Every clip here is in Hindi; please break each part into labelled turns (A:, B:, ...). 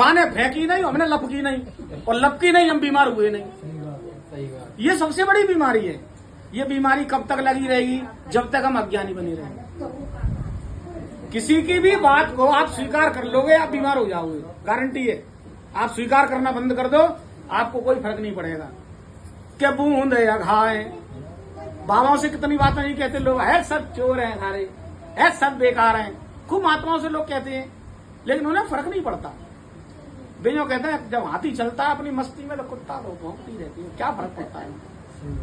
A: बाने फेंकी नहीं, हमने लपकी नहीं, और लपकी नहीं हम बीमार हुए नहीं। ये सबसे बड़ी बीमारी है। ये बीमारी कब तक लगी रहेगी? जब तक हम अज्ञानी बने रहेंगे। किसी की भी बात को आप स्वीकार कर लोगे, आप बीमार हो जाओगे, गारंटी है। आप स्वीकार करना बंद कर दो, आपको कोई फर्क नहीं पड़ेगा। क्या बूंद है या घाय, बाबाओं से कितनी बातें नहीं कहते लोग, है सब चोर हैं सारे, है सब बेकार हैं, खूब महात्माओं से लोग कहते हैं, लेकिन उन्हें फर्क नहीं पड़ता। वे जो कहते हैं जब हाथी चलता है अपनी मस्ती में तो कुत्ता तो भौंकती रहती है, क्या फर्क पड़ता है।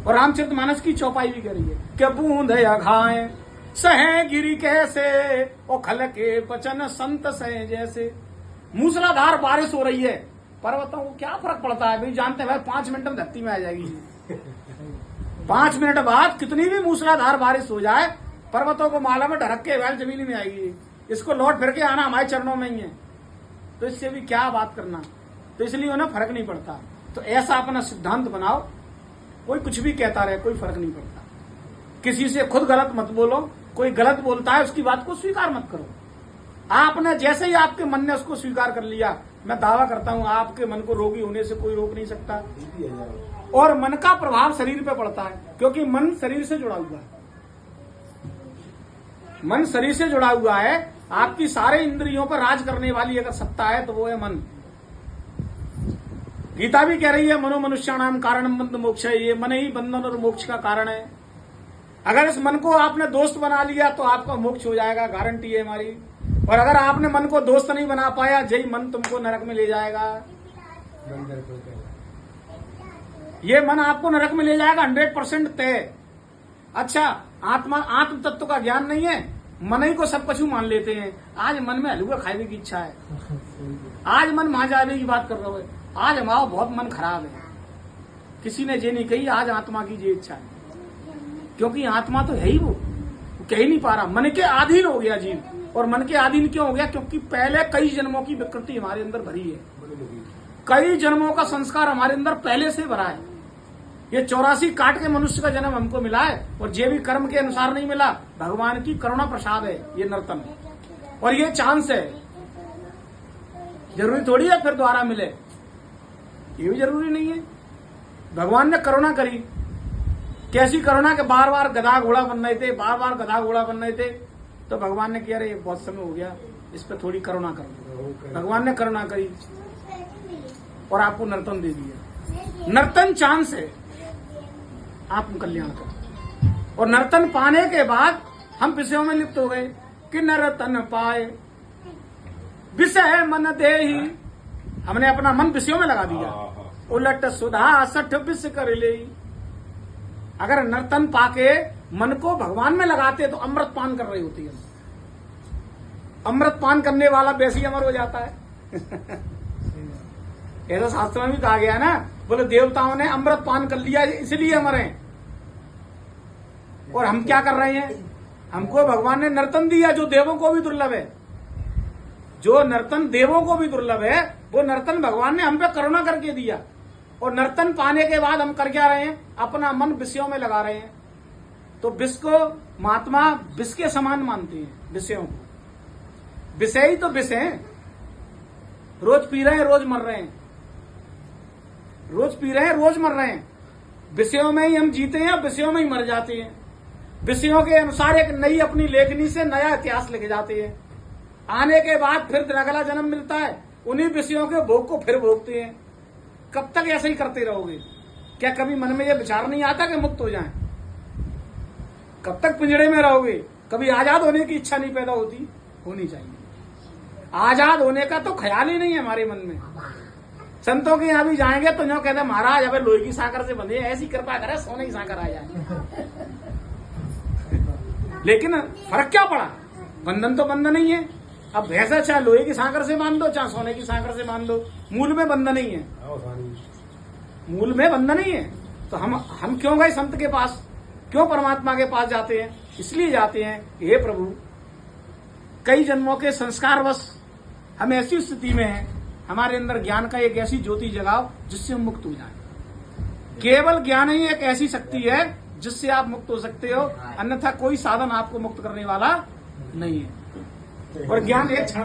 A: और रामचरितमानस की चौपाई भी करी है, क्या बूंद है या घाय सहे गिरी कैसे, ओ खल के बचन संत सहे जैसे। मूसलाधार बारिश हो रही है, पर्वतों को क्या फर्क पड़ता है भाई, जानते हैं भाई 5 मिनट में धरती में आ जाएगी। 5 मिनट बाद कितनी भी मूसलाधार बारिश हो जाए, पर्वतों को माला में ढरक के वैल जमीन में आएगी। इसको लौट फिर के आना हमारे चरणों में ही है, तो इससे भी क्या बात करना। तो इसलिए उन्हें फर्क नहीं पड़ता। तो ऐसा अपना सिद्धांत बनाओ, कोई कुछ भी कहता रहे, कोई फर्क नहीं पड़ता। किसी से खुद गलत मत बोलो, कोई गलत बोलता है उसकी बात को स्वीकार मत करो। आपने जैसे ही आपके मन ने उसको स्वीकार कर लिया, मैं दावा करता हूं आपके मन को रोगी होने से कोई रोक नहीं सकता। और मन का प्रभाव शरीर पे पड़ता है, क्योंकि मन शरीर से जुड़ा हुआ है। मन शरीर से जुड़ा हुआ है। आपकी सारे इंद्रियों पर राज करने वाली अगर सत्ता है तो वो है मन। गीता भी कह रही है मनो मनुष्याणाम कारणम बंध मोक्ष है, ये मन ही बंधन और मोक्ष का कारण है। अगर इस मन को आपने दोस्त बना लिया तो आपका मोक्ष हो जाएगा, गारंटी है हमारी। और अगर आपने मन को दोस्त नहीं बना पाया, जय मन तुमको नरक में ले जाएगा। ये मन आपको नरक में ले जाएगा 100% तय। अच्छा, आत्म तत्व का ज्ञान नहीं है, मन ही को सब कुछ मान लेते हैं। आज मन में हलवा खाने की इच्छा है, आज मन वहां जाने की बात कर रहा है, आज हमारा बहुत मन खराब है। किसी ने ये नहीं कही आज आत्मा की ये इच्छा है, क्योंकि आत्मा तो है ही, वो कह ही नहीं पा रहा। मन के अधीन हो गया जीव। और मन के अधीन क्यों हो गया? क्योंकि पहले कई जन्मों की विकृति हमारे अंदर भरी है, कई जन्मों का संस्कार हमारे अंदर पहले से भरा है। ये 84 काट के मनुष्य का जन्म हमको मिला है, और ये भी कर्म के अनुसार नहीं मिला, भगवान की करुणा प्रसाद है ये नर्तन, और ये चांस है। जरूरी थोड़ी है फिर दोबारा मिले, ये भी जरूरी नहीं है। भगवान ने करुणा करी, कैसी करुणा के बार बार गधा घोड़ा बन रहे थे, बार बार गधा घोड़ा बन रहे थे, तो भगवान ने किया, अरे बहुत समय हो गया, इस पर थोड़ी करुणा करो। भगवान ने करुणा करी और आपको नर्तन दे दिया। नर्तन चांस है आत्म कल्याण का। और नर्तन पाने के बाद हम विषयों में लिप्त हो गए कि नर्तन पाए विषय मन देहि, हमने अपना मन विषयों में लगा दिया। उलट सुधा 60 विष कर ले। अगर नर्तन पाके मन को भगवान में लगाते तो अमृत पान कर रही होती है। अमृत पान करने वाला वैसे ही अमर हो जाता है। ऐसा शास्त्र में भी कहा गया ना, बोले देवताओं ने अमृत पान कर लिया इसलिए अमर हैं। और हम क्या कर रहे हैं? हमको भगवान ने नर्तन दिया जो देवों को भी दुर्लभ है। जो नर्तन देवों को भी दुर्लभ है, वो नर्तन भगवान ने हम पे करुणा करके दिया। और नर्तन पाने के बाद हम कर क्या रहे हैं? अपना मन विषयों में लगा रहे हैं। तो विष को महात्मा विष के समान मानते हैं। विषयों को विषय ही तो विष हैं। रोज पी रहे हैं, रोज मर रहे हैं, रोज पी रहे हैं, रोज मर रहे हैं। विषयों में ही हम जीते हैं, विषयों में ही मर जाते हैं। विषयों के अनुसार एक नई अपनी लेखनी से नया इतिहास लिखे जाते हैं। आने के बाद फिर अगला जन्म मिलता है, उन्हीं विषयों के भोग को फिर भोगते हैं। कब तक ऐसे ही करते रहोगे? क्या कभी मन में यह विचार नहीं आता कि मुक्त हो जाएं? कब तक पिंजड़े में रहोगे? कभी आजाद होने की इच्छा नहीं पैदा होती? होनी चाहिए। आजाद होने का तो ख्याल ही नहीं है हमारे मन में। संतों के यहाँ भी जाएंगे तो जो कहते हैं महाराज अब लोहे की साकर से बंधे, ऐसी कृपा करे सोने की साकर आ जाए। लेकिन फर्क क्या पड़ा? बंधन तो बंधन नहीं है। अब भैंसा चाहे लोहे की साकर से बांध दो, चाहे सोने की साकर से बांध दो, मूल में बंधन नहीं है। मूल में बंधन नहीं है। तो हम क्यों गए संत के पास? क्यों परमात्मा के पास जाते हैं? इसलिए जाते हैं, हे प्रभु कई जन्मों के संस्कारवश हम ऐसी स्थिति में हैं, हमारे अंदर ज्ञान का एक ऐसी ज्योति जगाओ जिससे हम मुक्त हो जाएं। केवल ज्ञान ही एक ऐसी शक्ति है जिससे आप मुक्त हो सकते हो, अन्यथा कोई साधन आपको मुक्त करने वाला नहीं है। और ज्ञान एक